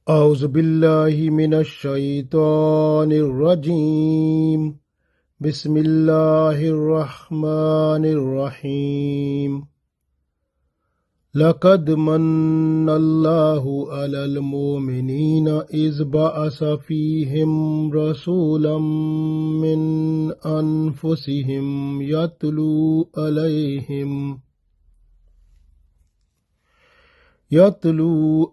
أعوذ بالله من الشيطان الرجيم. بسم الله الرحمن الرحيم. لقد من الله على المؤمنين إذ بعث فيهم رسولا من أنفسهم يتلو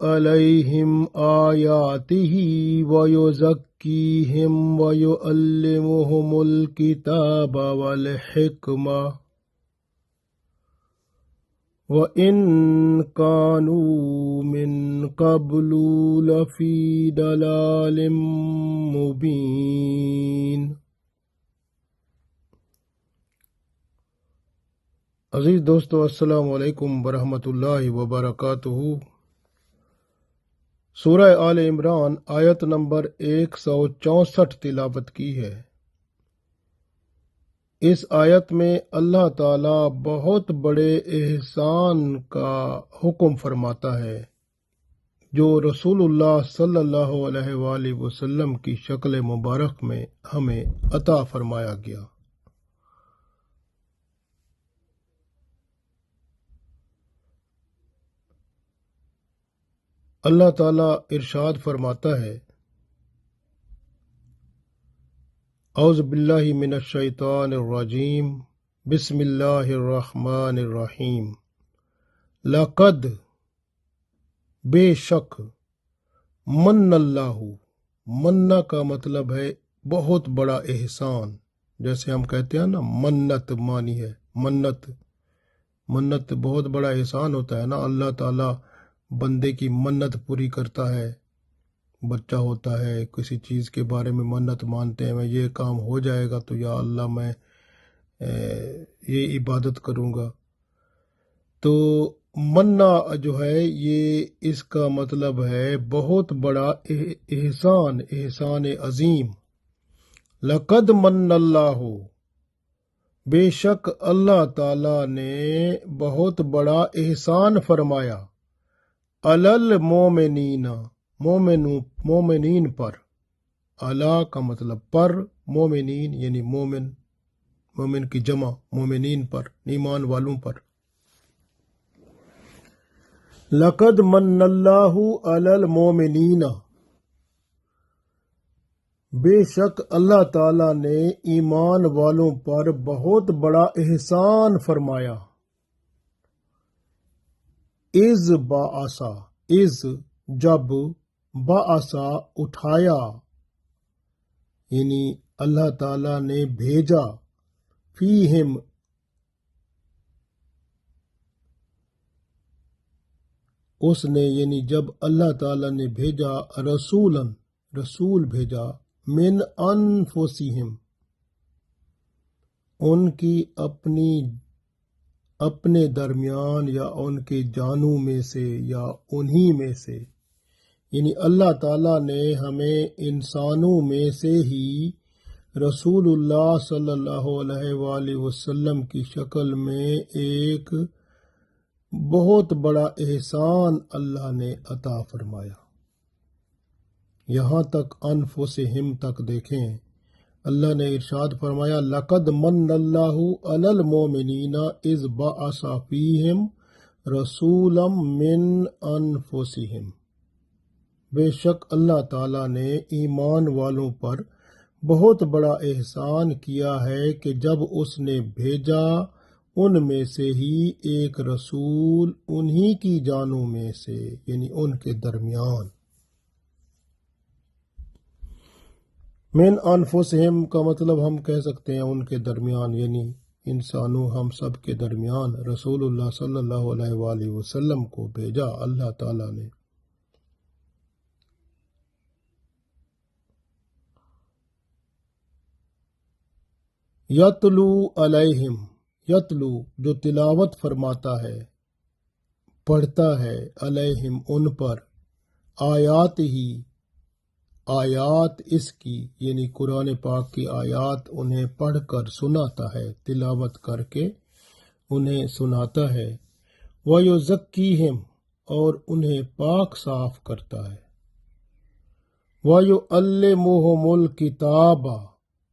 عليهم آياته ويزكيهم ويعلمهم الكتاب والحكمة وإن كانوا من قبل لفي ضلال مبين. عزیز دوستو، السلام علیکم ورحمۃ اللہ وبرکاتہ۔ سورہ آل عمران آیت نمبر 164 تلاوت کی ہے۔ اس آیت میں اللہ تعالی بہت بڑے احسان کا حکم فرماتا ہے جو رسول اللہ صلی اللہ علیہ وآلہ وسلم کی شکل مبارک میں ہمیں عطا فرمایا گیا۔ اللہ تعالیٰ ارشاد فرماتا ہے، اعوذ باللہ من الشیطان الرجیم، بسم اللہ الرحمن الرحیم۔ لقد، بے شک، من اللہ، مننا کا مطلب ہے بہت بڑا احسان۔ جیسے ہم کہتے ہیں نا منت مانی ہے، منت بہت بڑا احسان ہوتا ہے نا۔ اللہ تعالیٰ بندے کی منت پوری کرتا ہے۔ بچہ ہوتا ہے، کسی چیز کے بارے میں منت مانتے ہیں، میں یہ کام ہو جائے گا تو یا اللہ میں یہ عبادت کروں گا۔ تو مننا جو ہے یہ اس کا مطلب ہے بہت بڑا احسان عظیم۔ لقد من اللہ، بے شک اللہ تعالی نے بہت بڑا احسان فرمایا، المومنین، مومنین پر، علا کا مطلب پر، مومنین یعنی مومن کی جمع، مومنین پر، ایمان والوں پر۔ لقد من اللہ علی المومنین، بے شک اللہ تعالی نے ایمان والوں پر بہت بڑا احسان فرمایا۔ از باعثا، از جب، باعثا اٹھایا، یعنی اللہ تعالی نے بھیجا، فیہم اس نے، یعنی جب اللہ تعالی نے بھیجا، رسول بھیجا، من انفسہم، ان کی اپنے درمیان یا ان کے جانوں میں سے یا انہی میں سے، یعنی اللہ تعالیٰ نے ہمیں انسانوں میں سے ہی رسول اللہ صلی اللہ علیہ وآلہ وسلم کی شکل میں ایک بہت بڑا احسان اللہ نے عطا فرمایا۔ یہاں تک انفسہم تک دیکھیں، اللہ نے ارشاد فرمایا، لقد من اللہ علی المومنین اذ بعث فیہم رسولا من انفسہم، بے شک اللہ تعالیٰ نے ایمان والوں پر بہت بڑا احسان کیا ہے کہ جب اس نے بھیجا ان میں سے ہی ایک رسول انہی کی جانوں میں سے، یعنی ان کے درمیان۔ من انفسہم کا مطلب ہم کہہ سکتے ہیں ان کے درمیان، یعنی انسانوں ہم سب کے درمیان رسول اللہ صلی اللہ علیہ وآلہ وسلم کو بھیجا اللہ تعالیٰ نے۔ یتلو علیہم، یتلو جو تلاوت فرماتا ہے، پڑھتا ہے، علیہم ان پر، آیات ہی، آیات اس کی، یعنی قرآن پاک کی آیات انہیں پڑھ کر سناتا ہے، تلاوت کر کے انہیں سناتا ہے، وَيُزَكِّيهِمْ اور انہیں پاک صاف کرتا ہے، وَيُعَلِّمُهُمُ الْكِتَابَ،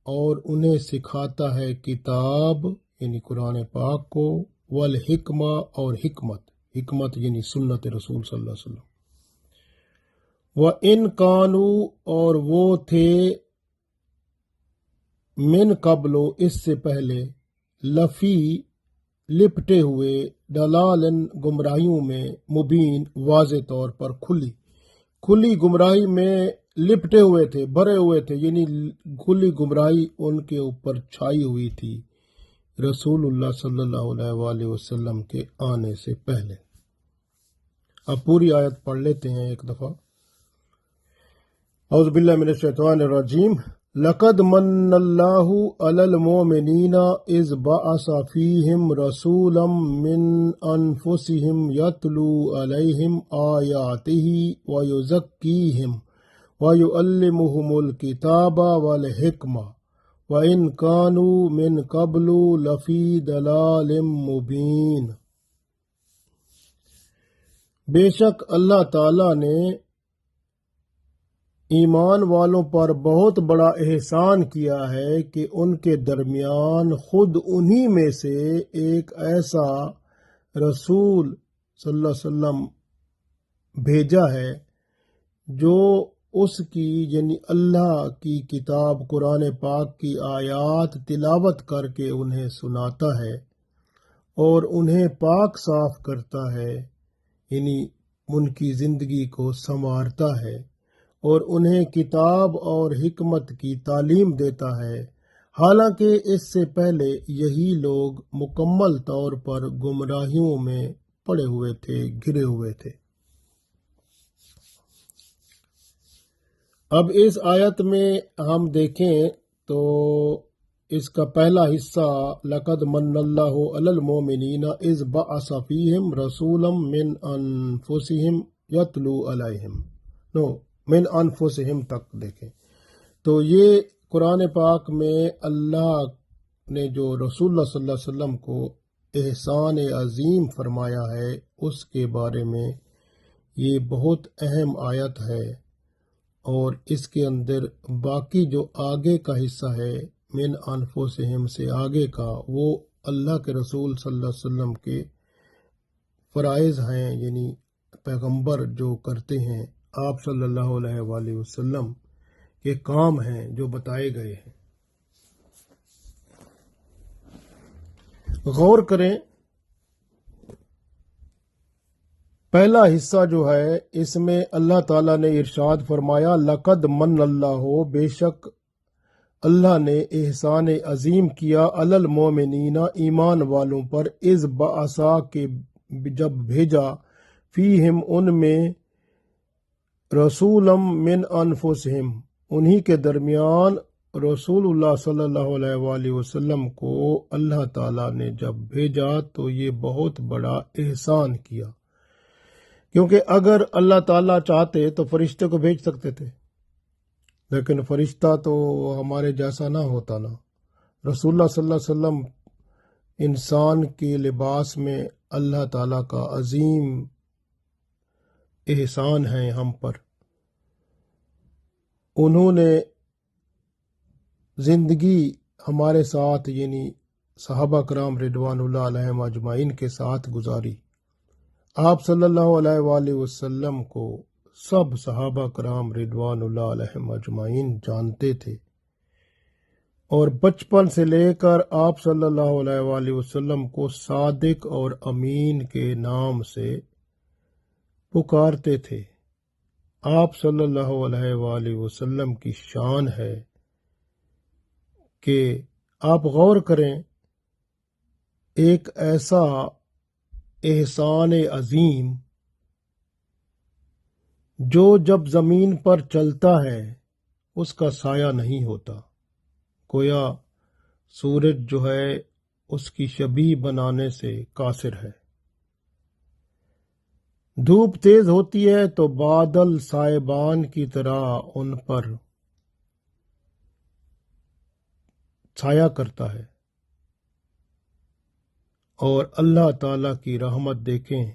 اور انہیں سکھاتا ہے کتاب یعنی قرآن پاک کو، والحکمہ، اور حکمت یعنی سنت رسول صلی اللہ علیہ وسلم۔ وَإِن كَانُوا، اور وہ تھے من قبل، اس سے پہلے، لفی، لپٹے ہوئے، ڈلالن، گمراہیوں میں، مبین، واضح طور پر، کھلی گمراہی میں لپٹے ہوئے تھے، بھرے ہوئے تھے، یعنی کھلی گمراہی ان کے اوپر چھائی ہوئی تھی رسول اللہ صلی اللہ علیہ وآلہ وسلم کے آنے سے پہلے۔ اب پوری آیت پڑھ لیتے ہیں ایک دفعہ۔ اعوذ باللہ من الشیطان الرجیم۔ لقد من اللہ علی المؤمنین اذ بعث فیہم رسولا من انفسہم یتلو علیہم آیاتہ ویزکیہم وَيُعَلِّمُهُمُ الْكِتَابَ وَالْحِکْمَةَ وَإِن كَانُوا مِن قَبْلُ لَفِي ضَلَالٍ مُبِينٍ۔ بے شک اللہ تعالیٰ نے ایمان والوں پر بہت بڑا احسان کیا ہے کہ ان کے درمیان خود انہی میں سے ایک ایسا رسول صلی اللہ علیہ وسلم بھیجا ہے جو اس کی یعنی اللہ کی کتاب قرآن پاک کی آیات تلاوت کر کے انہیں سناتا ہے اور انہیں پاک صاف کرتا ہے، یعنی ان کی زندگی کو سنوارتا ہے اور انہیں کتاب اور حکمت کی تعلیم دیتا ہے، حالانکہ اس سے پہلے یہی لوگ مکمل طور پر گمراہیوں میں پڑے ہوئے تھے، گھرے ہوئے تھے۔ اب اس آیت میں ہم دیکھیں تو اس کا پہلا حصہ لقد من اللہ علی المؤمنین اذ بعث فیہم رسولا من انفسہم یتلو علیہم، من انفسہم تک دیکھیں تو یہ قرآن پاک میں اللہ نے جو رسول اللہ صلی اللہ علیہ وسلم کو احسان عظیم فرمایا ہے اس کے بارے میں یہ بہت اہم آیت ہے، اور اس کے اندر باقی جو آگے کا حصہ ہے من انفسہم سے آگے کا، وہ اللہ کے رسول صلی اللہ علیہ وسلم کے فرائض ہیں، یعنی پیغمبر جو کرتے ہیں، آپ صلی اللہ علیہ وآلہ وسلم کے کام ہیں جو بتائے گئے ہیں۔ غور کریں، پہلا حصہ جو ہے اس میں اللہ تعالیٰ نے ارشاد فرمایا لقد من اللہ، بے شک اللہ نے احسان عظیم کیا علی المؤمنین، ایمان والوں پر، اذ بعثا کے جب بھیجا، فیہم ان میں، رسولا من انفسہم انہی کے درمیان، رسول اللہ صلی اللہ علیہ وآلہ وسلم کو اللہ تعالیٰ نے جب بھیجا تو یہ بہت بڑا احسان کیا، کیونکہ اگر اللہ تعالیٰ چاہتے تو فرشتے کو بھیج سکتے تھے، لیکن فرشتہ تو ہمارے جیسا نہ ہوتا نا۔ رسول اللہ صلی اللہ علیہ وسلم انسان کے لباس میں اللہ تعالیٰ کا عظیم احسان ہے ہم پر۔ انہوں نے زندگی ہمارے ساتھ یعنی صحابہ کرام رضوان اللہ علیہم اجمعین کے ساتھ گزاری۔ آپ صلی اللہ علیہ وآلہ وسلم کو سب صحابہ کرام رضوان اللہ علیہم اجمعین جانتے تھے، اور بچپن سے لے کر آپ صلی اللہ علیہ وآلہ وسلم کو صادق اور امین کے نام سے پکارتے تھے۔ آپ صلی اللہ علیہ وآلہ وسلم کی شان ہے کہ آپ غور کریں، ایک ایسا احسان عظیم جو جب زمین پر چلتا ہے اس کا سایہ نہیں ہوتا، گویا سورج جو ہے اس کی شبیہ بنانے سے قاصر ہے۔ دھوپ تیز ہوتی ہے تو بادل سائبان کی طرح ان پر چھایا کرتا ہے، اور اللہ تعالیٰ کی رحمت دیکھیں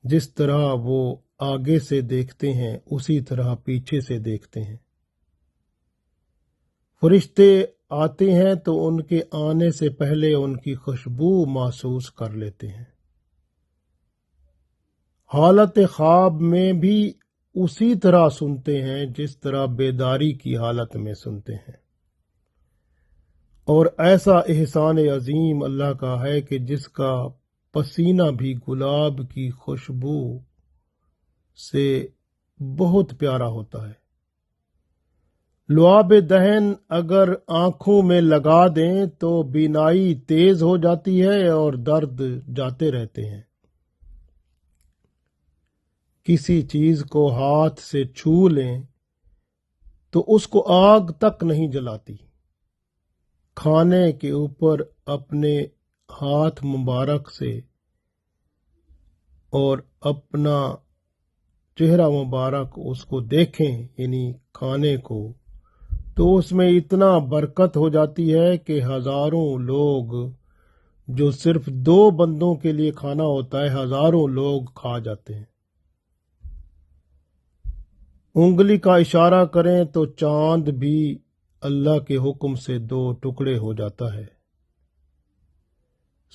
جس طرح وہ آگے سے دیکھتے ہیں اسی طرح پیچھے سے دیکھتے ہیں۔ فرشتے آتے ہیں تو ان کے آنے سے پہلے ان کی خوشبو محسوس کر لیتے ہیں۔ حالت خواب میں بھی اسی طرح سنتے ہیں جس طرح بیداری کی حالت میں سنتے ہیں۔ اور ایسا احسان عظیم اللہ کا ہے کہ جس کا پسینہ بھی گلاب کی خوشبو سے بہت پیارا ہوتا ہے۔ لعاب دہن اگر آنکھوں میں لگا دیں تو بینائی تیز ہو جاتی ہے اور درد جاتے رہتے ہیں۔ کسی چیز کو ہاتھ سے چھو لیں تو اس کو آگ تک نہیں جلاتی۔ کھانے کے اوپر اپنے ہاتھ مبارک سے اور اپنا چہرہ مبارک اس کو دیکھیں، یعنی کھانے کو، تو اس میں اتنا برکت ہو جاتی ہے کہ ہزاروں لوگ، جو صرف 2 بندوں کے لیے کھانا ہوتا ہے، ہزاروں لوگ کھا جاتے ہیں۔ انگلی کا اشارہ کریں تو چاند بھی اللہ کے حکم سے 2 ٹکڑے ہو جاتا ہے۔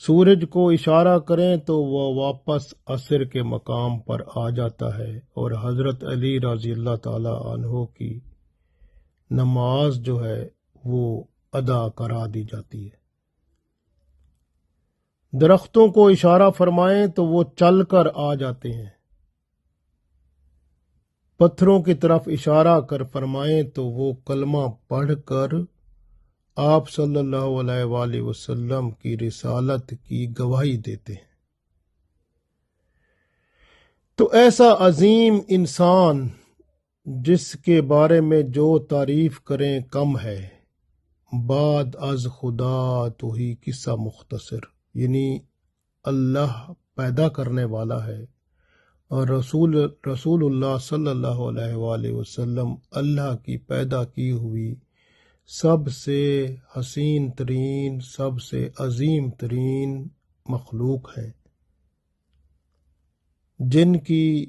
سورج کو اشارہ کریں تو وہ واپس عصر کے مقام پر آ جاتا ہے اور حضرت علی رضی اللہ تعالی عنہ کی نماز جو ہے وہ ادا کرا دی جاتی ہے۔ درختوں کو اشارہ فرمائیں تو وہ چل کر آ جاتے ہیں۔ پتھروں کی طرف اشارہ کر فرمائیں تو وہ کلمہ پڑھ کر آپ صلی اللہ علیہ وآلہ وسلم کی رسالت کی گواہی دیتے ہیں۔ تو ایسا عظیم انسان جس کے بارے میں جو تعریف کریں کم ہے، بعد از خدا تو ہی قصہ مختصر، یعنی اللہ پیدا کرنے والا ہے اور رسول اللہ صلی اللہ علیہ وآلہ وسلم اللہ کی پیدا کی ہوئی سب سے حسین ترین، سب سے عظیم ترین مخلوق ہیں، جن کی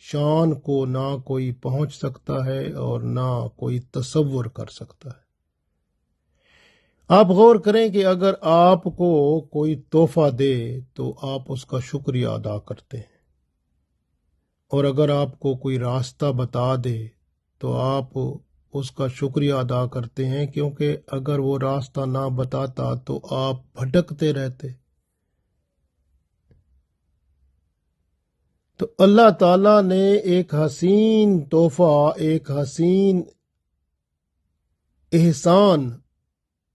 شان کو نہ کوئی پہنچ سکتا ہے اور نہ کوئی تصور کر سکتا ہے۔ آپ غور کریں کہ اگر آپ کو کوئی تحفہ دے تو آپ اس کا شکریہ ادا کرتے ہیں، اور اگر آپ کو کوئی راستہ بتا دے تو آپ اس کا شکریہ ادا کرتے ہیں، کیونکہ اگر وہ راستہ نہ بتاتا تو آپ بھٹکتے رہتے۔ تو اللہ تعالیٰ نے ایک حسین تحفہ، ایک حسین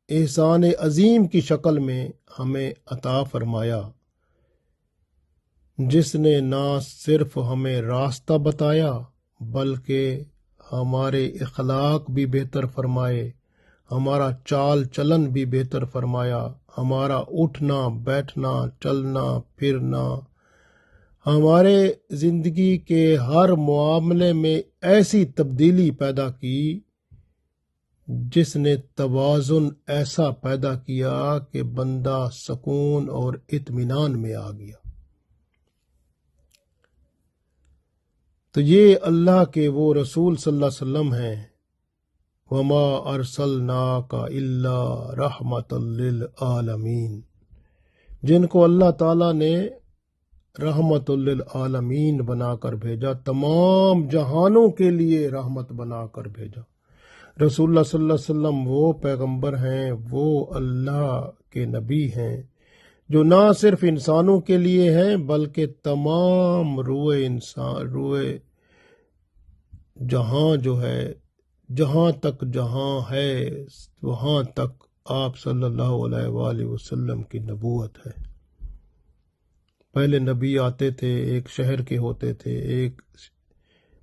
احسان عظیم کی شکل میں ہمیں عطا فرمایا، جس نے نہ صرف ہمیں راستہ بتایا بلکہ ہمارے اخلاق بھی بہتر فرمائے، ہمارا چال چلن بھی بہتر فرمایا، ہمارا اٹھنا بیٹھنا چلنا پھرنا، ہمارے زندگی کے ہر معاملے میں ایسی تبدیلی پیدا کی جس نے توازن ایسا پیدا کیا کہ بندہ سکون اور اطمینان میں آ گیا۔ تو یہ اللہ کے وہ رسول صلی اللہ علیہ وسلم ہیں، وما ارسلناک الا رحمۃ للعالمین، جن کو اللہ تعالیٰ نے رحمت للعالمین بنا کر بھیجا، تمام جہانوں کے لیے رحمت بنا کر بھیجا۔ رسول اللہ صلی اللہ علیہ وسلم وہ پیغمبر ہیں، وہ اللہ کے نبی ہیں جو نہ صرف انسانوں کے لیے ہیں بلکہ تمام روئے جہاں جو ہے، جہاں تک جہاں ہے وہاں تک آپ صلی اللہ علیہ وآلہ وسلم کی نبوت ہے۔ پہلے نبی آتے تھے، ایک شہر کے ہوتے تھے، ایک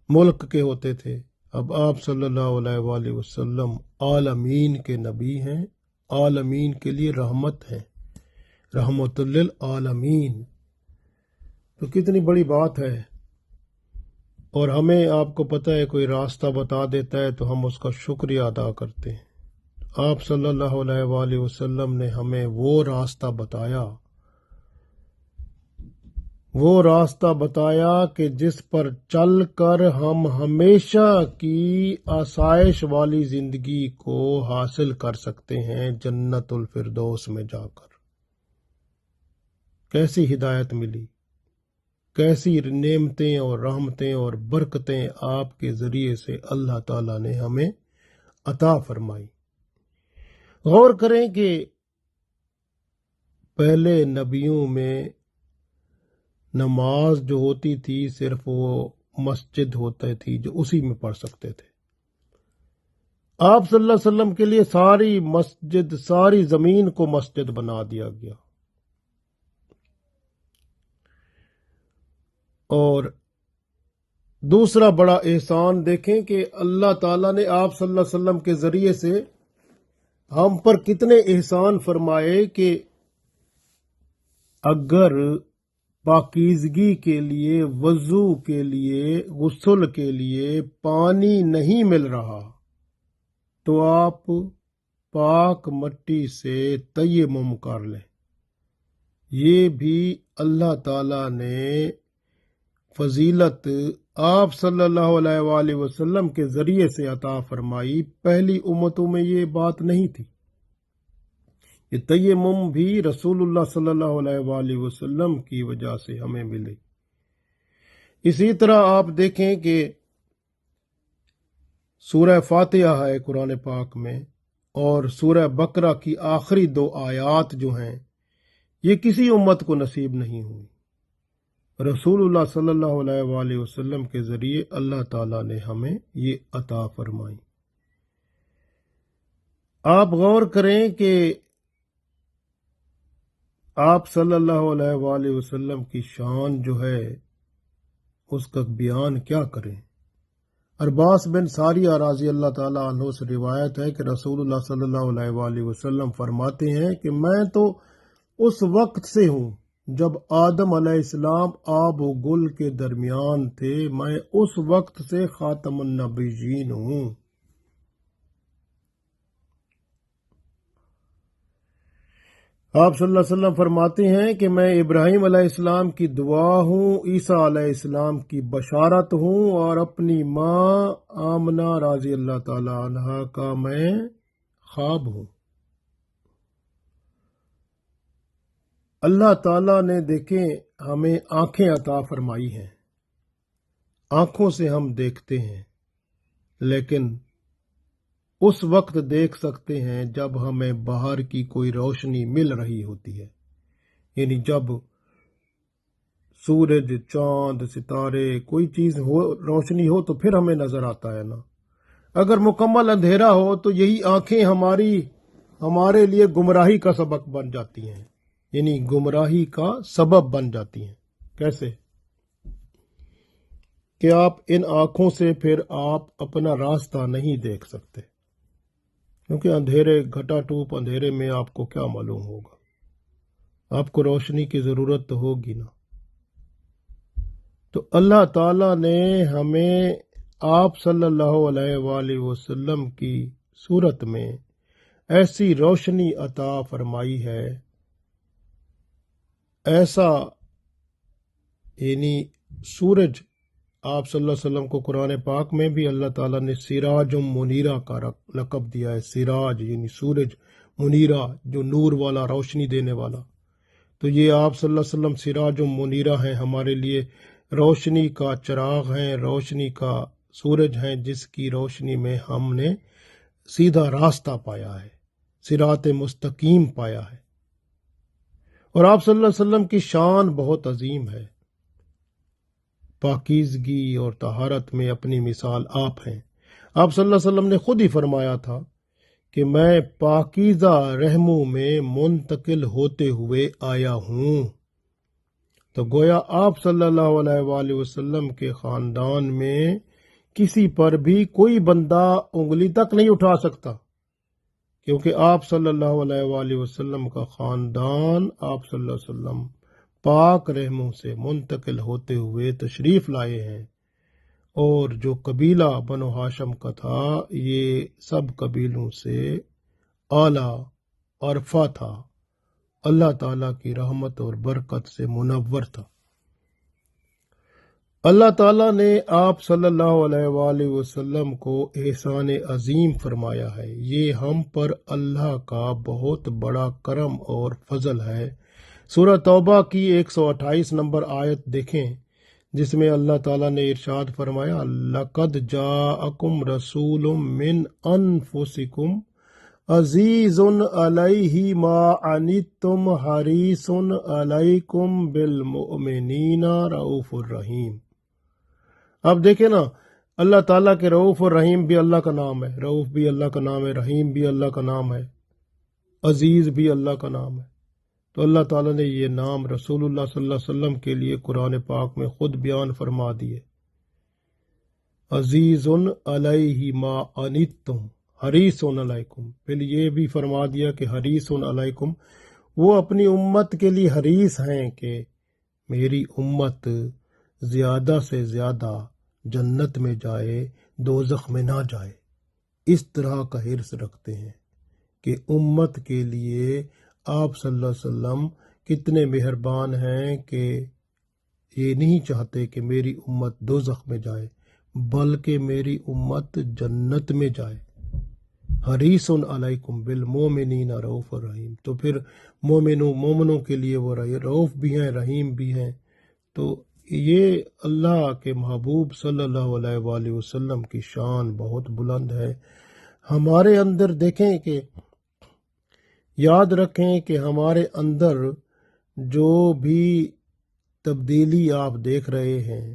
ملک کے ہوتے تھے، اب آپ صلی اللہ علیہ وآلہ وسلم عالمین کے نبی ہیں، عالمین کے لیے رحمت ہیں، رحمت للعالمین۔ تو کتنی بڑی بات ہے، اور ہمیں آپ کو پتہ ہے کوئی راستہ بتا دیتا ہے تو ہم اس کا شکریہ ادا کرتے ہیں۔ آپ صلی اللہ علیہ وآلہ وسلم نے ہمیں وہ راستہ بتایا وہ راستہ بتایا کہ جس پر چل کر ہم ہمیشہ کی آسائش والی زندگی کو حاصل کر سکتے ہیں جنت الفردوس میں جا کر۔ کیسی ہدایت ملی، کیسی نعمتیں اور رحمتیں اور برکتیں آپ کے ذریعے سے اللہ تعالیٰ نے ہمیں عطا فرمائی۔ غور کریں کہ پہلے نبیوں میں نماز جو ہوتی تھی صرف وہ مسجد ہوتی تھی جو اسی میں پڑھ سکتے تھے۔ آپ صلی اللہ علیہ وسلم کے لیے ساری مسجد، ساری زمین کو مسجد بنا دیا گیا، اور دوسرا بڑا احسان دیکھیں کہ اللہ تعالیٰ نے آپ صلی اللہ علیہ وسلم کے ذریعے سے ہم پر کتنے احسان فرمائے کہ اگر پاکیزگی کے لیے، وضو کے لیے، غسل کے لیے پانی نہیں مل رہا تو آپ پاک مٹی سے تیمم کر لیں۔ یہ بھی اللہ تعالیٰ نے فضیلت آپ صلی اللہ علیہ وآلہ وسلم کے ذریعے سے عطا فرمائی۔ پہلی امتوں میں یہ بات نہیں تھی۔ یہ تیمم بھی رسول اللہ صلی اللہ علیہ وآلہ وسلم کی وجہ سے ہمیں ملے۔ اسی طرح آپ دیکھیں کہ سورہ فاتحہ ہے قرآن پاک میں، اور سورہ بقرہ کی آخری 2 آیات جو ہیں یہ کسی امت کو نصیب نہیں ہوئی۔ رسول اللہ صلی اللہ علیہ وآلہ وسلم کے ذریعے اللہ تعالیٰ نے ہمیں یہ عطا فرمائی۔ آپ غور کریں کہ آپ صلی اللہ علیہ وآلہ وسلم کی شان جو ہے اس کا بیان کیا کریں۔ ارباس بن ساریہ رضی اللہ تعالیٰ عنہ سے روایت ہے کہ رسول اللہ صلی اللہ علیہ وآلہ وسلم فرماتے ہیں کہ میں تو اس وقت سے ہوں جب آدم علیہ السلام آب و گل کے درمیان تھے، میں اس وقت سے خاتم النبیین ہوں۔ آپ صلی اللہ علیہ وسلم فرماتے ہیں کہ میں ابراہیم علیہ السلام کی دعا ہوں، عیسیٰ علیہ السلام کی بشارت ہوں، اور اپنی ماں آمنہ رضی اللہ تعالی عنہا کا میں خواب ہوں۔ اللہ تعالیٰ نے دیکھیں ہمیں آنکھیں عطا فرمائی ہیں، آنکھوں سے ہم دیکھتے ہیں، لیکن اس وقت دیکھ سکتے ہیں جب ہمیں باہر کی کوئی روشنی مل رہی ہوتی ہے، یعنی جب سورج، چاند، ستارے، کوئی چیز ہو، روشنی ہو تو پھر ہمیں نظر آتا ہے نا۔ اگر مکمل اندھیرا ہو تو یہی آنکھیں ہمارے لیے گمراہی کا سبب بن جاتی ہیں، یعنی گمراہی کا سبب بن جاتی ہیں۔ کیسے کہ آپ ان آنکھوں سے پھر آپ اپنا راستہ نہیں دیکھ سکتے، کیونکہ اندھیرے، گھٹا ٹوپ اندھیرے میں آپ کو کیا معلوم ہوگا، آپ کو روشنی کی ضرورت تو ہوگی نا۔ تو اللہ تعالیٰ نے ہمیں آپ صلی اللہ علیہ وآلہ وسلم کی صورت میں ایسی روشنی عطا فرمائی ہے، ایسا یعنی سورج آپ صلی اللہ علیہ وسلم کو قرآن پاک میں بھی اللہ تعالیٰ نے سراج منیرہ کا لقب دیا ہے۔ سراج یعنی سورج، منیرہ جو نور والا، روشنی دینے والا۔ تو یہ آپ صلی اللہ علیہ وسلم سراج منیرہ ہیں، ہمارے لیے روشنی کا چراغ ہیں، روشنی کا سورج ہیں، جس کی روشنی میں ہم نے سیدھا راستہ پایا ہے، صراط مستقیم پایا ہے۔ اور آپ صلی اللہ علیہ وسلم کی شان بہت عظیم ہے، پاکیزگی اور طہارت میں اپنی مثال آپ ہیں۔ آپ صلی اللہ علیہ وسلم نے خود ہی فرمایا تھا کہ میں پاکیزہ رحموں میں منتقل ہوتے ہوئے آیا ہوں۔ تو گویا آپ صلی اللہ علیہ وآلہ وسلم کے خاندان میں کسی پر بھی کوئی بندہ انگلی تک نہیں اٹھا سکتا، کیونکہ آپ صلی اللہ علیہ وآلہ وسلم کا خاندان آپ صلی اللہ علیہ وسلم پاک رحموں سے منتقل ہوتے ہوئے تشریف لائے ہیں۔ اور جو قبیلہ بنو ہاشم کا تھا، یہ سب قبیلوں سے اعلیٰ عرفہ تھا، اللہ تعالیٰ کی رحمت اور برکت سے منور تھا۔ اللہ تعالیٰ نے آپ صلی اللہ علیہ وآلہ وسلم کو احسان عظیم فرمایا ہے۔ یہ ہم پر اللہ کا بہت بڑا کرم اور فضل ہے۔ سورہ توبہ کی 128 نمبر آیت دیکھیں، جس میں اللہ تعالیٰ نے ارشاد فرمایا، لَقَدْ جَاءَكُمْ رَسُولٌ مِّنْ أَنفُسِكُمْ عَزِيزٌ عَلَيْهِ مَا عَنِتُّمْ حَرِيصٌ عَلَيْكُمْ بِالْمُؤْمِنِينَ رَءُوفٌ رَحِيمٌ۔ اب دیکھیں نا، اللہ تعالیٰ کے رؤوف اور رحیم بھی اللہ کا نام ہے، رؤوف بھی اللہ کا نام ہے، رحیم بھی اللہ کا نام ہے، عزیز بھی اللہ کا نام ہے۔ تو اللہ تعالیٰ نے یہ نام رسول اللہ صلی اللہ علیہ وسلم کے لیے قرآن پاک میں خود بیان فرما دیے، عزیز علیہ ما عنتم حریص علیکم۔ پھر یہ بھی فرما دیا کہ حریص علیکم، وہ اپنی امت کے لیے حریص ہیں کہ میری امت زیادہ سے زیادہ جنت میں جائے، دوزخ میں نہ جائے۔ اس طرح کا حرص رکھتے ہیں کہ امت کے لیے آپ صلی اللہ علیہ وسلم کتنے مہربان ہیں کہ یہ نہیں چاہتے کہ میری امت دوزخ میں جائے، بلکہ میری امت جنت میں جائے۔ حریص علیکم بالمومنین رؤوف الرحیم، تو پھر مومنوں کے لیے وہ رؤوف بھی ہیں، رحیم بھی ہیں۔ تو یہ اللہ کے محبوب صلی اللہ علیہ وآلہ وسلم کی شان بہت بلند ہے۔ ہمارے اندر دیکھیں کہ یاد رکھیں کہ ہمارے اندر جو بھی تبدیلی آپ دیکھ رہے ہیں،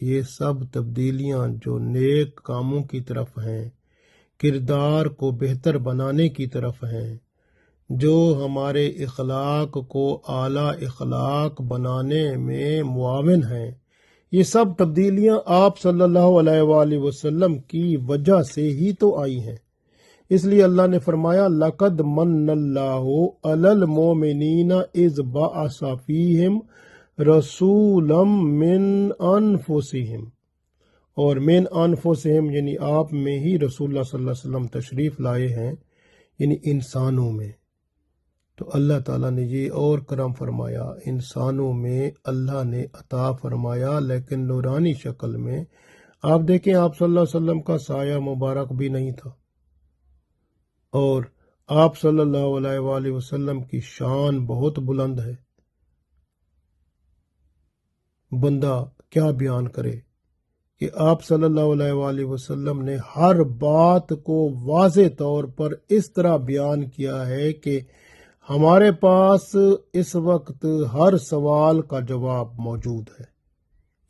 یہ سب تبدیلیاں جو نیک کاموں کی طرف ہیں، کردار کو بہتر بنانے کی طرف ہیں، جو ہمارے اخلاق کو اعلیٰ اخلاق بنانے میں معاون ہیں، یہ سب تبدیلیاں آپ صلی اللہ علیہ وآلہ وسلم کی وجہ سے ہی تو آئی ہیں۔ اس لیے اللہ نے فرمایا، لَقَدْ مَنَّ اللَّهُ عَلَى الْمُؤْمِنِينَ إِذْ بَعَثَ فِيهِمْ رَسُولًا مِّنْ أَنفُسِهِمْ، اور من انفسہم یعنی آپ میں ہی رسول اللہ صلی اللہ علیہ وسلم تشریف لائے ہیں، یعنی انسانوں میں۔ تو اللہ تعالیٰ نے یہ اور کرم فرمایا، انسانوں میں اللہ نے عطا فرمایا، لیکن نورانی شکل میں۔ آپ دیکھیں، آپ صلی اللہ علیہ وسلم کا سایہ مبارک بھی نہیں تھا، اور آپ صلی اللہ علیہ وآلہ وسلم کی شان بہت بلند ہے۔ بندہ کیا بیان کرے کہ آپ صلی اللہ علیہ وآلہ وسلم نے ہر بات کو واضح طور پر اس طرح بیان کیا ہے کہ ہمارے پاس اس وقت ہر سوال کا جواب موجود ہے۔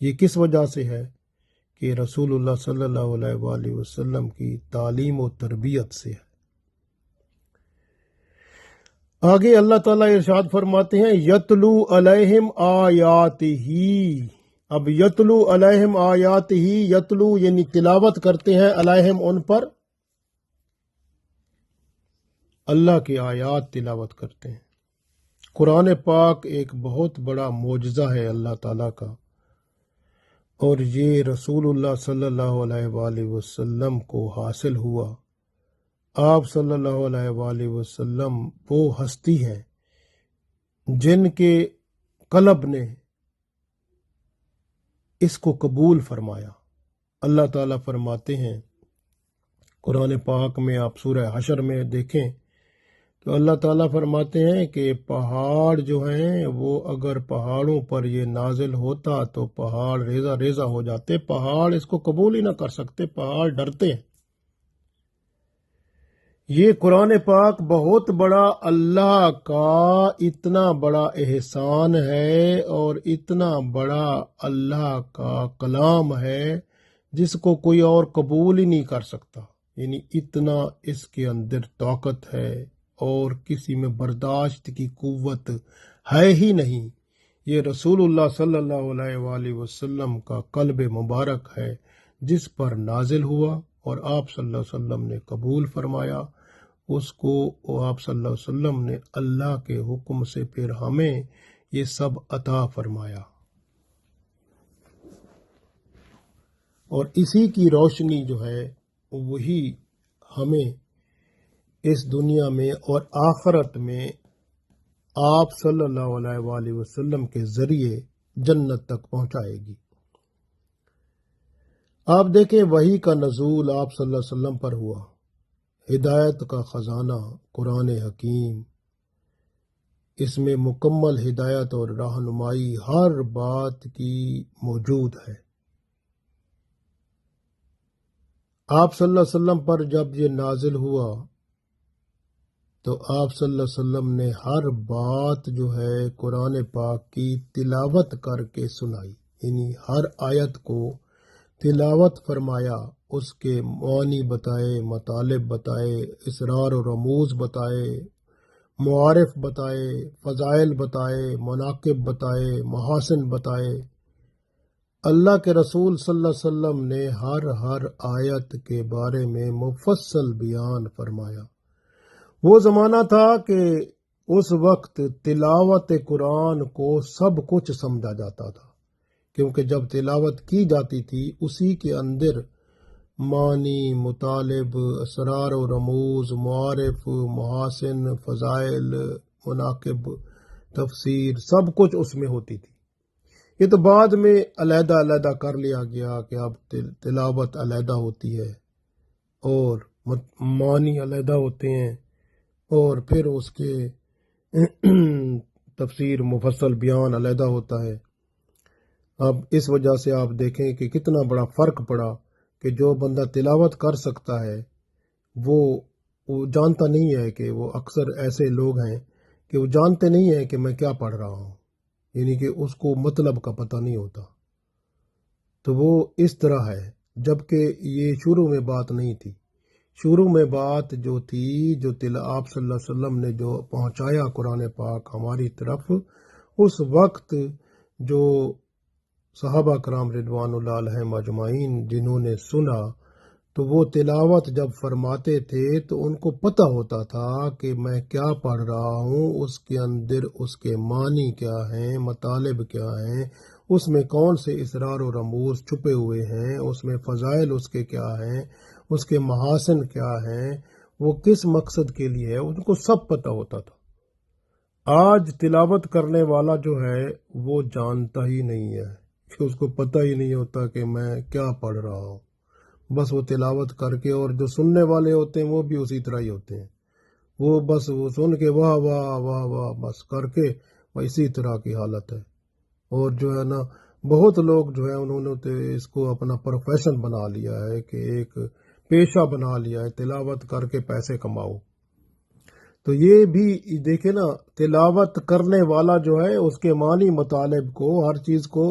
یہ کس وجہ سے ہے؟ کہ رسول اللہ صلی اللہ علیہ وآلہ وسلم کی تعلیم و تربیت سے ہے۔ آگے اللہ تعالیٰ ارشاد فرماتے ہیں، یتلو علیہم آیاتہ۔ اب یتلو علیہم آیاتہ، یتلو یعنی تلاوت کرتے ہیں، علیہم ان پر، اللہ کی آیات تلاوت کرتے ہیں۔ قرآن پاک ایک بہت بڑا معجزہ ہے اللہ تعالیٰ کا، اور یہ رسول اللہ صلی اللہ علیہ وآلہ وسلم کو حاصل ہوا۔ آپ صلی اللہ علیہ وآلہ وسلم وہ ہستی ہیں جن کے قلب نے اس کو قبول فرمایا۔ اللہ تعالیٰ فرماتے ہیں قرآن پاک میں، آپ سورہ حشر میں دیکھیں تو اللہ تعالیٰ فرماتے ہیں کہ پہاڑ جو ہیں وہ اگر پہاڑوں پر یہ نازل ہوتا تو پہاڑ ریزہ ریزہ ہو جاتے، پہاڑ اس کو قبول ہی نہ کر سکتے، پہاڑ ڈرتے ہیں۔ یہ قرآن پاک بہت بڑا اللہ کا اتنا بڑا احسان ہے، اور اتنا بڑا اللہ کا کلام ہے جس کو کوئی اور قبول ہی نہیں کر سکتا، یعنی اتنا اس کے اندر طاقت ہے، اور کسی میں برداشت کی قوت ہے ہی نہیں۔ یہ رسول اللہ صلی اللہ علیہ وآلہ وسلم کا قلب مبارک ہے جس پر نازل ہوا، اور آپ صلی اللہ علیہ وسلم نے قبول فرمایا اس کو، آپ صلی اللہ علیہ وسلم نے اللہ کے حکم سے پھر ہمیں یہ سب عطا فرمایا، اور اسی کی روشنی جو ہے وہی ہمیں اس دنیا میں اور آخرت میں آپ صلی اللہ علیہ وآلہ وسلم کے ذریعے جنت تک پہنچائے گی۔ آپ دیکھیں وحی کا نزول آپ صلی اللہ علیہ وسلم پر ہوا، ہدایت کا خزانہ قرآن حکیم، اس میں مکمل ہدایت اور رہنمائی ہر بات کی موجود ہے۔ آپ صلی اللہ علیہ وسلم پر جب یہ نازل ہوا تو آپ صلی اللہ علیہ وسلم نے ہر بات جو ہے قرآن پاک کی تلاوت کر کے سنائی، یعنی ہر آیت کو تلاوت فرمایا، اس کے معنی بتائے، مطالب بتائے، اسرار و رموز بتائے، معارف بتائے، فضائل بتائے، مناقب بتائے، محاسن بتائے۔ اللہ کے رسول صلی اللہ علیہ وسلم نے ہر آیت کے بارے میں مفصل بیان فرمایا۔ وہ زمانہ تھا کہ اس وقت تلاوت قرآن کو سب کچھ سمجھا جاتا تھا، کیونکہ جب تلاوت کی جاتی تھی اسی کے اندر معنی، مطالب، اسرار و رموز، معارف، محاسن، فضائل، مناقب، تفسیر، سب کچھ اس میں ہوتی تھی۔ یہ تو بعد میں علیحدہ علیحدہ کر لیا گیا کہ اب تلاوت علیحدہ ہوتی ہے اور معنی علیحدہ ہوتے ہیں، اور پھر اس کے تفسیر مفصل بیان علیحدہ ہوتا ہے۔ اب اس وجہ سے آپ دیکھیں کہ کتنا بڑا فرق پڑا کہ جو بندہ تلاوت کر سکتا ہے وہ جانتا نہیں ہے کہ وہ اکثر ایسے لوگ ہیں کہ وہ جانتے نہیں ہیں کہ میں کیا پڑھ رہا ہوں، یعنی کہ اس کو مطلب کا پتہ نہیں ہوتا۔ تو وہ اس طرح ہے، جبکہ یہ شروع میں بات نہیں تھی۔ شروع میں بات جو تھی، جو آپ صلی اللہ علیہ وسلم نے جو پہنچایا قرآن پاک ہماری طرف، اس وقت جو صحابہ کرام رضوان اللہ علیہم اجمعین جنہوں نے سنا تو وہ تلاوت جب فرماتے تھے تو ان کو پتہ ہوتا تھا کہ میں کیا پڑھ رہا ہوں، اس کے اندر اس کے معنی کیا ہیں، مطالب کیا ہیں، اس میں کون سے اسرار و رموز چھپے ہوئے ہیں، اس میں فضائل اس کے کیا ہیں، اس کے محاسن کیا ہیں، وہ کس مقصد کے لیے ہے، ان کو سب پتہ ہوتا تھا۔ آج تلاوت کرنے والا جو ہے وہ جانتا ہی نہیں ہے، کہ اس کو پتہ ہی نہیں ہوتا کہ میں کیا پڑھ رہا ہوں۔ بس وہ تلاوت کر کے، اور جو سننے والے ہوتے ہیں وہ بھی اسی طرح ہی ہوتے ہیں، وہ بس وہ سن کے واہ واہ واہ واہ بس کر کے، وہ اسی طرح کی حالت ہے۔ اور جو ہے نا بہت لوگ جو ہے انہوں نے اس کو اپنا پروفیشن بنا لیا ہے، کہ ایک پیشہ بنا لیا ہے، تلاوت کر کے پیسے کماؤ۔ تو یہ بھی دیکھیں نا، تلاوت کرنے والا جو ہے اس کے معنی مطالب کو، ہر چیز کو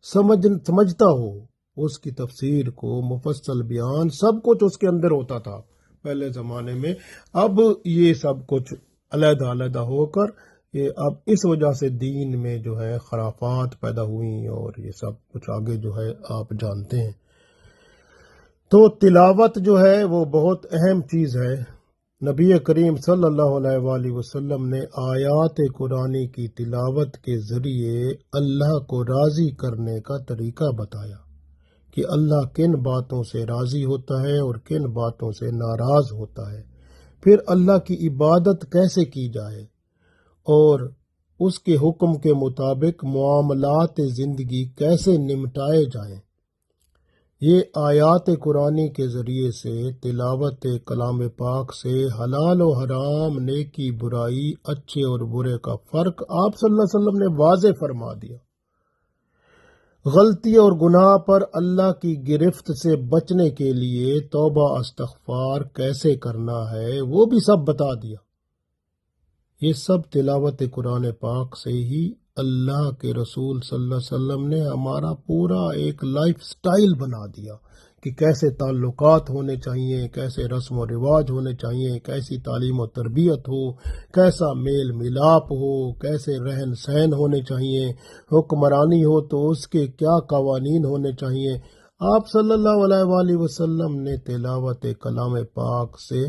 سمجھتا ہو، اس کی تفسیر کو، مفصل بیان، سب کچھ اس کے اندر ہوتا تھا پہلے زمانے میں۔ اب یہ سب کچھ علیحدہ علیحدہ ہو کر اب اس وجہ سے دین میں جو ہے خرافات پیدا ہوئی، اور یہ سب کچھ آگے جو ہے آپ جانتے ہیں۔ تو تلاوت جو ہے وہ بہت اہم چیز ہے۔ نبی کریم صلی اللہ علیہ وآلہ وسلم نے آیات قرآنی کی تلاوت کے ذریعے اللہ کو راضی کرنے کا طریقہ بتایا کہ اللہ کن باتوں سے راضی ہوتا ہے اور کن باتوں سے ناراض ہوتا ہے، پھر اللہ کی عبادت کیسے کی جائے، اور اس کے حکم کے مطابق معاملات زندگی کیسے نمٹائے جائیں۔ یہ آیات قرآنی کے ذریعے سے، تلاوت کلام پاک سے حلال و حرام، نیکی برائی، اچھے اور برے کا فرق آپ صلی اللہ علیہ وسلم نے واضح فرما دیا۔ غلطی اور گناہ پر اللہ کی گرفت سے بچنے کے لیے توبہ استغفار کیسے کرنا ہے وہ بھی سب بتا دیا۔ یہ سب تلاوت قرآن پاک سے ہی اللہ کے رسول صلی اللہ علیہ وسلم نے ہمارا پورا ایک لائف سٹائل بنا دیا کہ کیسے تعلقات ہونے چاہیے، کیسے رسم و رواج ہونے چاہیے، کیسی تعلیم و تربیت ہو، کیسا میل ملاپ ہو، کیسے رہن سہن ہونے چاہیے، حکمرانی ہو تو اس کے کیا قوانین ہونے چاہیے۔ آپ صلی اللہ علیہ وآلہ وسلم نے تلاوت کلام پاک سے،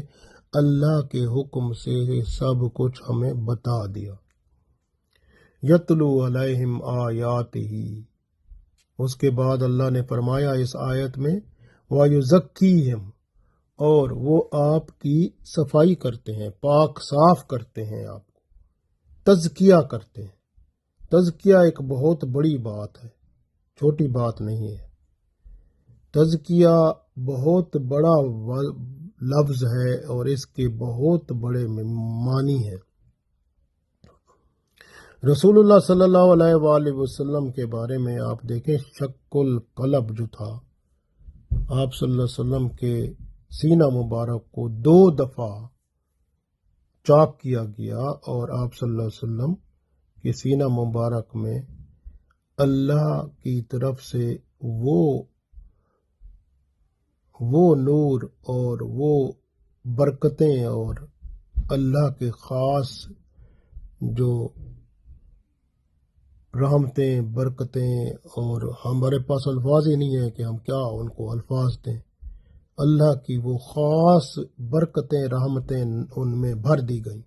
اللہ کے حکم سے سب کچھ ہمیں بتا دیا۔ یتلو علیہم آیاتہ، اس کے بعد اللہ نے فرمایا اس آیت میں وَیُزَکِّیہم، اور وہ آپ کی صفائی کرتے ہیں، پاک صاف کرتے ہیں، آپ کو تزکیہ کرتے ہیں۔ تزکیہ ایک بہت بڑی بات ہے، چھوٹی بات نہیں ہے۔ تزکیہ بہت بڑا لفظ ہے اور اس کے بہت بڑے معنی ہیں۔ رسول اللہ صلی اللہ علیہ وآلہ وسلم کے بارے میں آپ دیکھیں، شق القلب جو تھا، آپ صلی اللہ علیہ وسلم کے سینہ مبارک کو 2 دفعہ چاک کیا گیا اور آپ صلی اللہ علیہ وسلم کے سینہ مبارک میں اللہ کی طرف سے وہ نور اور وہ برکتیں اور اللہ کے خاص جو رحمتیں، برکتیں، اور ہمارے پاس الفاظ ہی نہیں ہے کہ ہم کیا ان کو الفاظ دیں، اللہ کی وہ خاص برکتیں، رحمتیں ان میں بھر دی گئیں۔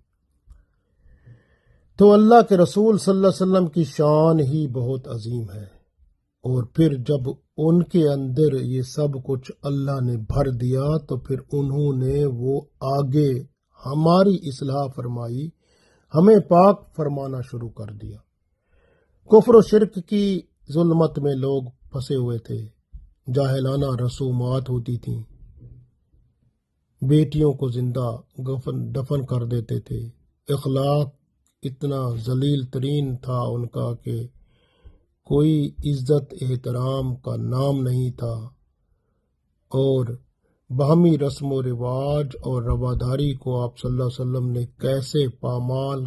تو اللہ کے رسول صلی اللہ علیہ وسلم کی شان ہی بہت عظیم ہے، اور پھر جب ان کے اندر یہ سب کچھ اللہ نے بھر دیا تو پھر انہوں نے وہ آگے ہماری اصلاح فرمائی، ہمیں پاک فرمانا شروع کر دیا۔ کفر و شرک کی ظلمت میں لوگ پھنسے ہوئے تھے، جاہلانہ رسومات ہوتی تھیں، بیٹیوں کو زندہ دفن کر دیتے تھے، اخلاق اتنا ذلیل ترین تھا ان کا کہ کوئی عزت احترام کا نام نہیں تھا، اور باہمی رسم و رواج اور رواداری کو آپ صلی اللہ علیہ وسلم نے کیسے پامال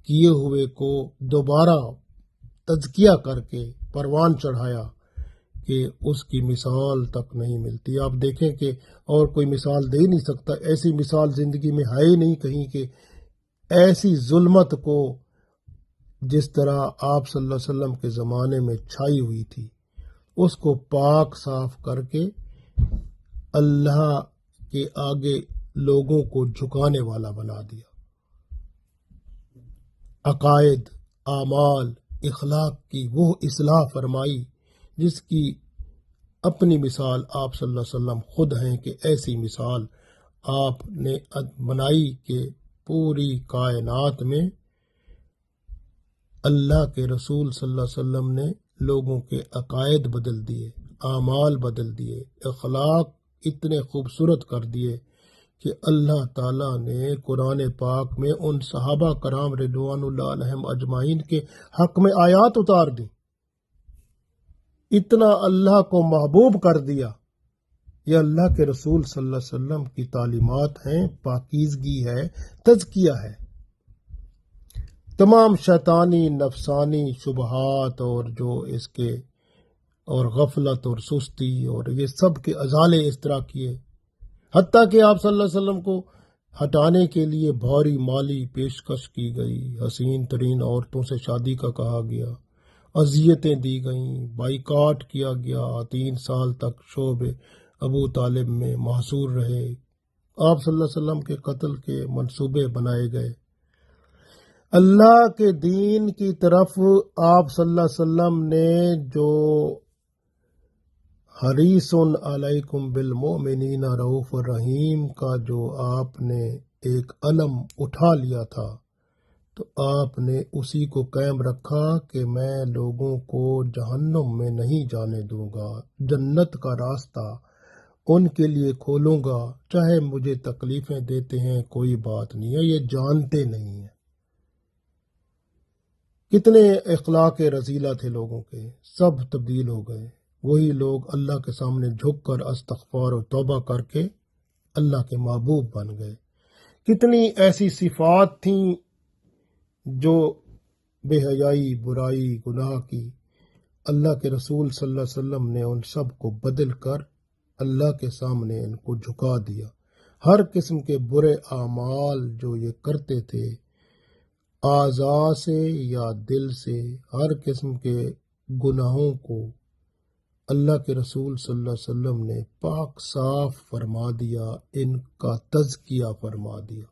کیے ہوئے کو دوبارہ تزکیہ کر کے پروان چڑھایا کہ اس کی مثال تک نہیں ملتی۔ آپ دیکھیں کہ اور کوئی مثال دے ہی نہیں سکتا، ایسی مثال زندگی میں ہے ہی نہیں کہیں کہ ایسی ظلمت کو جس طرح آپ صلی اللہ علیہ وسلم کے زمانے میں چھائی ہوئی تھی، اس کو پاک صاف کر کے اللہ کے آگے لوگوں کو جھکانے والا بنا دیا۔ عقائد، اعمال، اخلاق کی وہ اصلاح فرمائی جس کی اپنی مثال آپ صلی اللہ علیہ وسلم خود ہیں کہ ایسی مثال آپ نے بنائی کہ پوری کائنات میں اللہ کے رسول صلی اللہ علیہ وسلم نے لوگوں کے عقائد بدل دیے، اعمال بدل دیے، اخلاق اتنے خوبصورت کر دیے کہ اللہ تعالیٰ نے قرآن پاک میں ان صحابہ کرام رضوان اللہ علیہم اجمعین کے حق میں آیات اتار دی، اتنا اللہ کو محبوب کر دیا۔ یہ اللہ کے رسول صلی اللہ علیہ وسلم کی تعلیمات ہیں، پاکیزگی ہے، تزکیہ ہے۔ تمام شیطانی نفسانی شبہات اور جو اس کے اور غفلت اور سستی اور یہ سب کے ازالے اس طرح کیے، حتیٰ کہ آپ صلی اللہ علیہ وسلم کو ہٹانے کے لیے بھاری مالی پیشکش کی گئی، حسین ترین عورتوں سے شادی کا کہا گیا، اذیتیں دی گئیں، بائیکاٹ کیا گیا، 3 سال تک شعب ابو طالب میں محصور رہے، آپ صلی اللہ علیہ وسلم کے قتل کے منصوبے بنائے گئے۔ اللہ کے دین کی طرف آپ صلی اللہ علیہ وسلم نے جو حریص علیکم بالمؤمنین رؤوف الرحیم کا جو آپ نے ایک علم اٹھا لیا تھا، تو آپ نے اسی کو قائم رکھا کہ میں لوگوں کو جہنم میں نہیں جانے دوں گا، جنت کا راستہ ان کے لیے کھولوں گا، چاہے مجھے تکلیفیں دیتے ہیں کوئی بات نہیں ہے، یہ جانتے نہیں ہیں۔ کتنے اخلاق رذیلہ تھے لوگوں کے، سب تبدیل ہو گئے، وہی لوگ اللہ کے سامنے جھک کر استغفار و توبہ کر کے اللہ کے محبوب بن گئے۔ کتنی ایسی صفات تھیں جو بے حیائی، برائی، گناہ کی، اللہ کے رسول صلی اللہ علیہ وسلم نے ان سب کو بدل کر اللہ کے سامنے ان کو جھکا دیا۔ ہر قسم کے برے اعمال جو یہ کرتے تھے، اعضاء سے یا دل سے، ہر قسم کے گناہوں کو اللہ کے رسول صلی اللہ علیہ وسلم نے پاک صاف فرما دیا، ان کا تزکیہ فرما دیا۔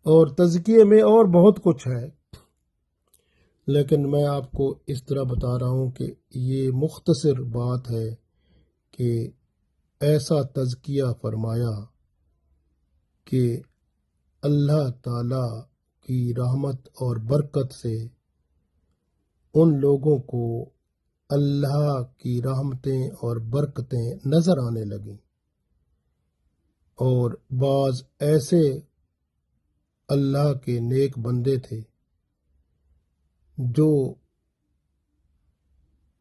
اور تزکیے میں اور بہت کچھ ہے، لیکن میں آپ کو اس طرح بتا رہا ہوں کہ یہ مختصر بات ہے کہ ایسا تزکیہ فرمایا کہ اللہ تعالیٰ کی رحمت اور برکت سے ان لوگوں کو اللہ کی رحمتیں اور برکتیں نظر آنے لگیں، اور بعض ایسے اللہ کے نیک بندے تھے جو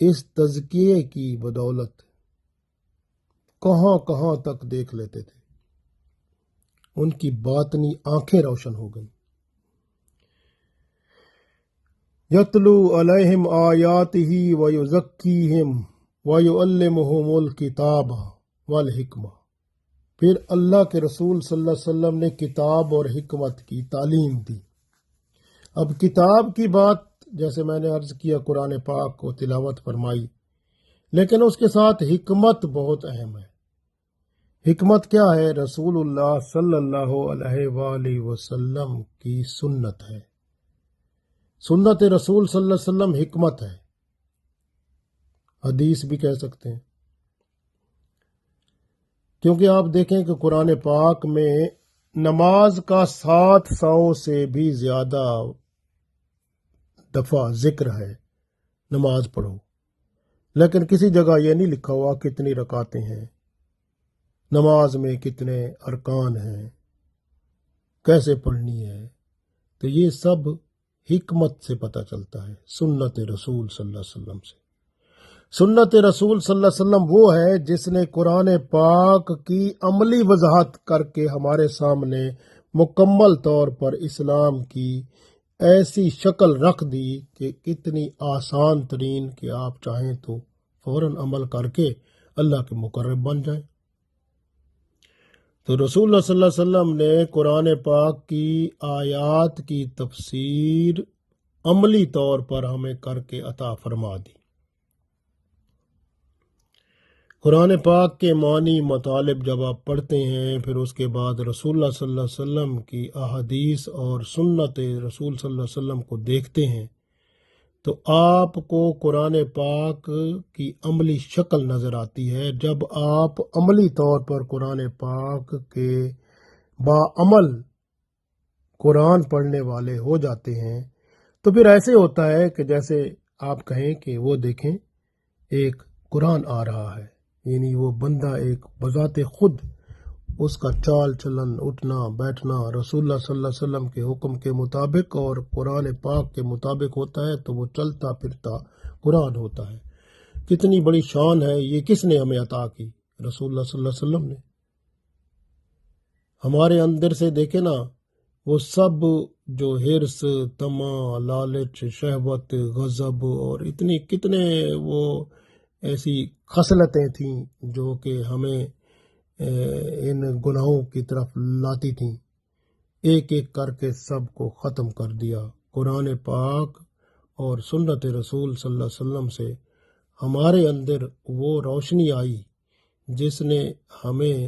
اس تزکیے کی بدولت کہاں کہاں تک دیکھ لیتے تھے، ان کی باطنی آنکھیں روشن ہو گئیں۔ یتلو علیہم آیاتہ ویزکیہم ویعلمہم الکتاب والحکمہ، پھر اللہ کے رسول صلی اللہ علیہ وسلم نے کتاب اور حکمت کی تعلیم دی۔ اب کتاب کی بات جیسے میں نے عرض کیا قرآن پاک کو تلاوت فرمائی، لیکن اس کے ساتھ حکمت بہت اہم ہے۔ حکمت کیا ہے؟ رسول اللہ صلی اللہ علیہ وآلہ وسلم کی سنت ہے۔ سنت رسول صلی اللہ علیہ وسلم حکمت ہے، حدیث بھی کہہ سکتے ہیں، کیونکہ آپ دیکھیں کہ قرآن پاک میں نماز کا 700 سے بھی زیادہ دفعہ ذکر ہے، نماز پڑھو، لیکن کسی جگہ یہ نہیں لکھا ہوا کتنی رکعتیں ہیں، نماز میں کتنے ارکان ہیں، کیسے پڑھنی ہے۔ تو یہ سب حکمت سے پتہ چلتا ہے، سنت رسول صلی اللہ علیہ وسلم سے۔ سنت رسول صلی اللہ علیہ وسلم وہ ہے جس نے قرآن پاک کی عملی وضاحت کر کے ہمارے سامنے مکمل طور پر اسلام کی ایسی شکل رکھ دی کہ کتنی آسان ترین کہ آپ چاہیں تو فوراً عمل کر کے اللہ کے مقرب بن جائیں۔ تو رسول اللہ صلی اللہ علیہ وسلم نے قرآن پاک کی آیات کی تفسیر عملی طور پر ہمیں کر کے عطا فرما دی۔ قرآن پاک کے معنی مطالب جب آپ پڑھتے ہیں، پھر اس کے بعد رسول اللہ صلی اللہ علیہ وسلم کی احادیث اور سنت رسول صلی اللہ علیہ وسلم کو دیکھتے ہیں، تو آپ کو قرآن پاک کی عملی شکل نظر آتی ہے۔ جب آپ عملی طور پر قرآن پاک کے باعمل قرآن پڑھنے والے ہو جاتے ہیں، تو پھر ایسے ہوتا ہے کہ جیسے آپ کہیں کہ وہ دیکھیں ایک قرآن آ رہا ہے، یعنی وہ بندہ ایک بذات خود اس کا چال چلن، اٹھنا بیٹھنا رسول اللہ صلی اللہ علیہ وسلم کے حکم کے مطابق اور قرآن پاک کے مطابق ہوتا ہے، تو وہ چلتا پھرتا قرآن ہوتا ہے۔ کتنی بڑی شان ہے، یہ کس نے ہمیں عطا کی؟ رسول اللہ صلی اللہ علیہ وسلم نے۔ ہمارے اندر سے دیکھیں نا، وہ سب جو حرص، طمع، لالچ، شہوت، غضب اور اتنی کتنے وہ ایسی خصلتیں تھیں جو کہ ہمیں ان گناہوں کی طرف لاتی تھیں، ایک ایک کر کے سب کو ختم کر دیا۔ قرآن پاک اور سنت رسول صلی اللہ علیہ وسلم سے ہمارے اندر وہ روشنی آئی جس نے ہمیں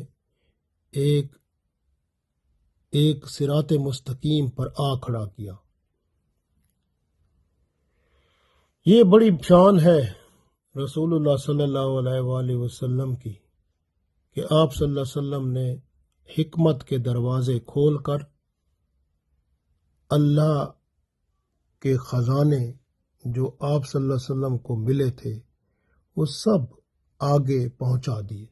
ایک صراط مستقیم پر آ کھڑا کیا۔ یہ بڑی شان ہے رسول اللہ صلی اللہ علیہ وآلہ وسلم کی کہ آپ صلی اللہ علیہ وسلم نے حکمت کے دروازے کھول کر اللہ کے خزانے جو آپ صلی اللہ علیہ وسلم کو ملے تھے وہ سب آگے پہنچا دیے۔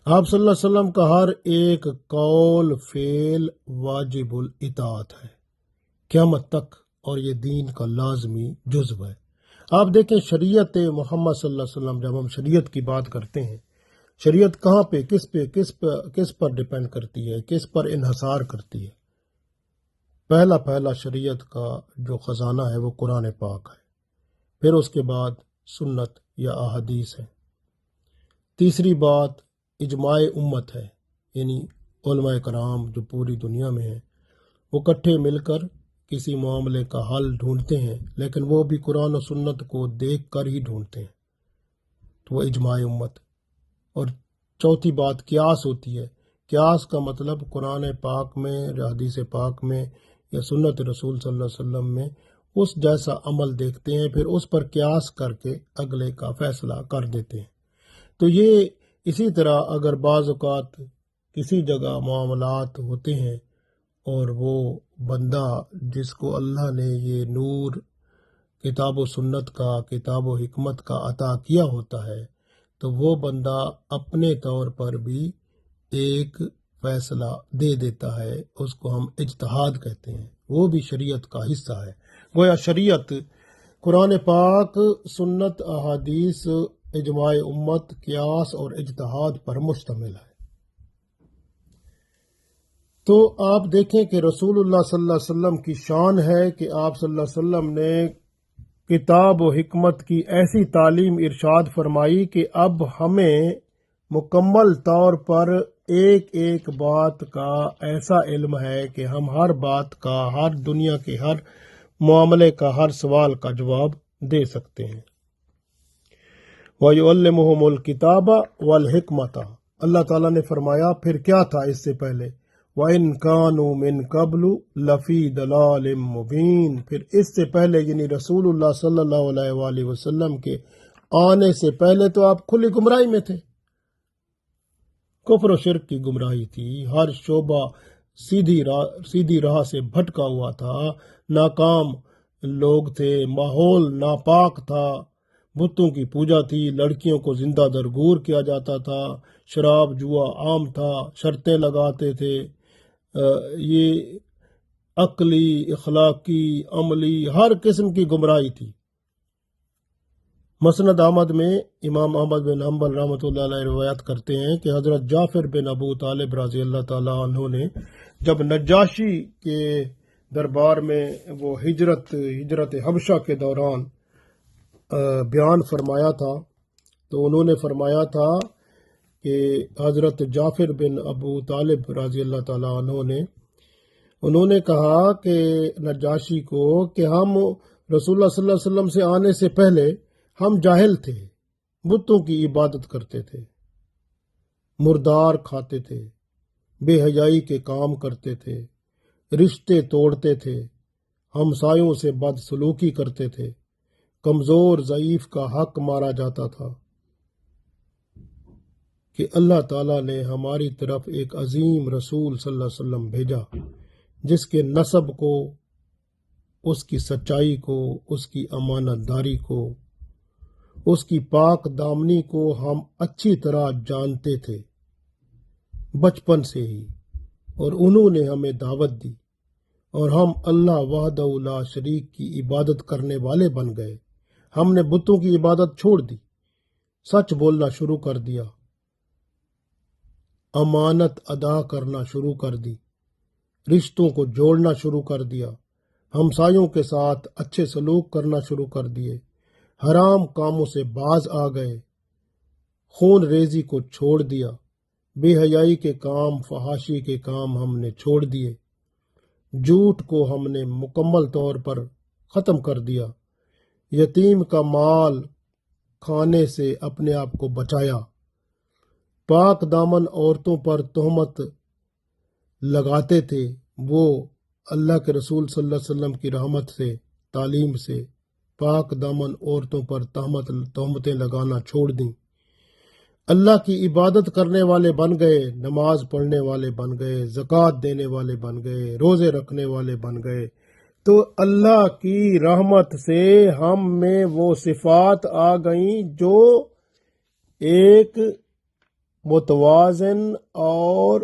آپ صلی اللہ علیہ وسلم کا ہر ایک قول فعل واجب الاطاعت ہے قیامت تک، اور یہ دین کا لازمی جزو ہے۔ آپ دیکھیں شریعت محمد صلی اللہ علیہ وسلم، جب ہم شریعت کی بات کرتے ہیں، شریعت کہاں پہ کس پر ڈیپینڈ کرتی ہے، کس پر انحصار کرتی ہے؟ پہلا شریعت کا جو خزانہ ہے وہ قرآن پاک ہے، پھر اس کے بعد سنت یا احادیث ہے، تیسری بات اجماع امت ہے، یعنی علماء کرام جو پوری دنیا میں ہیں وہ اکٹھے مل کر کسی معاملے کا حل ڈھونڈتے ہیں، لیکن وہ بھی قرآن و سنت کو دیکھ کر ہی ڈھونڈتے ہیں، تو وہ اجماع امت۔ اور چوتھی بات قیاس ہوتی ہے۔ قیاس کا مطلب قرآن پاک میں، حدیث پاک میں یا سنت رسول صلی اللہ علیہ وسلم میں اس جیسا عمل دیکھتے ہیں، پھر اس پر قیاس کر کے اگلے کا فیصلہ کر دیتے ہیں۔ تو یہ اسی طرح اگر بعض اوقات کسی جگہ معاملات ہوتے ہیں اور وہ بندہ جس کو اللہ نے یہ نور کتاب و سنت کا، کتاب و حکمت کا عطا کیا ہوتا ہے تو وہ بندہ اپنے طور پر بھی ایک فیصلہ دے دیتا ہے، اس کو ہم اجتہاد کہتے ہیں، وہ بھی شریعت کا حصہ ہے۔ گویا شریعت قرآن پاک، سنت، احادیث، اجماع امت، قیاس اور اجتہاد پر مشتمل ہے۔ تو آپ دیکھیں کہ رسول اللہ صلی اللہ علیہ وسلم کی شان ہے کہ آپ صلی اللہ علیہ وسلم نے کتاب و حکمت کی ایسی تعلیم ارشاد فرمائی کہ اب ہمیں مکمل طور پر ایک ایک بات کا ایسا علم ہے کہ ہم ہر بات کا، ہر دنیا کے ہر معاملے کا، ہر سوال کا جواب دے سکتے ہیں۔ وَيُعَلِّمُهُمُ الْكِتَابَ وَالْحِكْمَةَ، اللہ تعالیٰ نے فرمایا پھر کیا تھا اس سے پہلے، وَإِن كَانُوا مِن قَبْلُ لَفِي ضَلَالٍ مُبِينٍ، پھر اس سے پہلے یعنی رسول اللہ صلی اللہ علیہ وآلہ وسلم کے آنے سے پہلے تو آپ کھلی گمراہی میں تھے، کفر و شرک کی گمراہی تھی، ہر شعبہ سیدھی راہ سے بھٹکا ہوا تھا، ناکام لوگ تھے، ماحول ناپاک تھا، بتوں کی پوجا تھی، لڑکیوں کو زندہ درگور کیا جاتا تھا، شراب جوا عام تھا، شرطیں لگاتے تھے، یہ عقلی، اخلاقی، عملی ہر قسم کی گمراہی تھی۔ مسند احمد میں امام احمد بن حنبل رحمۃ اللہ علیہ روایت کرتے ہیں کہ حضرت جعفر بن ابو طالب رضی اللہ تعالیٰ عنہ نے جب نجاشی کے دربار میں وہ ہجرت حبشہ کے دوران بیان فرمایا تھا تو انہوں نے فرمایا تھا کہ حضرت جعفر بن ابو طالب رضی اللہ تعالیٰ عنہ نے انہوں نے کہا کہ نجاشی کو کہ ہم رسول اللہ صلی اللہ علیہ وسلم سے آنے سے پہلے ہم جاہل تھے، بتوں کی عبادت کرتے تھے، مردار کھاتے تھے، بے حیائی کے کام کرتے تھے، رشتے توڑتے تھے، ہمسایوں سے بد سلوکی کرتے تھے، کمزور ضعیف کا حق مارا جاتا تھا، کہ اللہ تعالیٰ نے ہماری طرف ایک عظیم رسول صلی اللہ علیہ وسلم بھیجا جس کے نسب کو، اس کی سچائی کو، اس کی امانت داری کو، اس کی پاک دامنی کو ہم اچھی طرح جانتے تھے بچپن سے ہی، اور انہوں نے ہمیں دعوت دی اور ہم اللہ وحدہ لا شریک کی عبادت کرنے والے بن گئے۔ ہم نے بتوں کی عبادت چھوڑ دی، سچ بولنا شروع کر دیا، امانت ادا کرنا شروع کر دی، رشتوں کو جوڑنا شروع کر دیا، ہمسایوں کے ساتھ اچھے سلوک کرنا شروع کر دیے، حرام کاموں سے باز آ گئے، خون ریزی کو چھوڑ دیا، بے حیائی کے کام، فحاشی کے کام ہم نے چھوڑ دیے، جھوٹ کو ہم نے مکمل طور پر ختم کر دیا، یتیم کا مال کھانے سے اپنے آپ کو بچایا، پاک دامن عورتوں پر تہمت لگاتے تھے، وہ اللہ کے رسول صلی اللہ علیہ وسلم کی رحمت سے، تعلیم سے پاک دامن عورتوں پر تہمتیں لگانا چھوڑ دیں، اللہ کی عبادت کرنے والے بن گئے، نماز پڑھنے والے بن گئے، زکوٰۃ دینے والے بن گئے، روزے رکھنے والے بن گئے۔ تو اللہ کی رحمت سے ہم میں وہ صفات آ گئیں جو ایک متوازن اور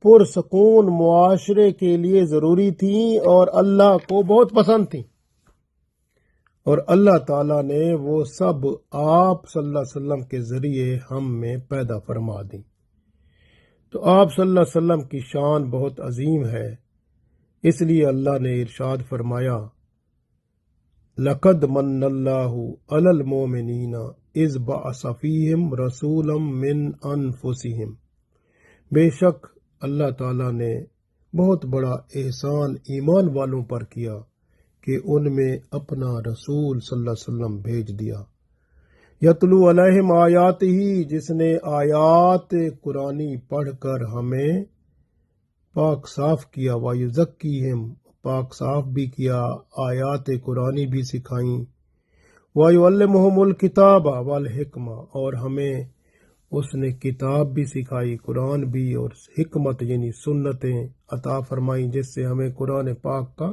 پرسکون معاشرے کے لیے ضروری تھیں اور اللہ کو بہت پسند تھیں، اور اللہ تعالیٰ نے وہ سب آپ صلی اللہ علیہ وسلم کے ذریعے ہم میں پیدا فرما دیں۔ تو آپ صلی اللہ علیہ وسلم کی شان بہت عظیم ہے، اس لیے اللہ نے ارشاد فرمایا لَقَدْ مَنَّ اللَّهُ عَلَى الْمُؤْمِنِينَ إِذْ بَعَثَ فِيهِمْ رَسُولًا مِّنْ أَنفُسِهِمْ، بے شک اللہ تعالیٰ نے بہت بڑا احسان ایمان والوں پر کیا کہ ان میں اپنا رسول صلی اللہ علیہ وسلم بھیج دیا، یتلو علیہم آیات ہی، جس نے آیات قرآنی پڑھ کر ہمیں پاک صاف کیا، وَيُزَكِّيهِمْ، پاک صاف بھی کیا، آیات قرآنی بھی سکھائیں، وَيُعَلِّمُهُمُ الْكِتَابَ وَالْحِكْمَةَ، اور ہمیں اس نے کتاب بھی سکھائی، قرآن بھی، اور حکمت یعنی سنتیں عطا فرمائیں جس سے ہمیں قرآن پاک کا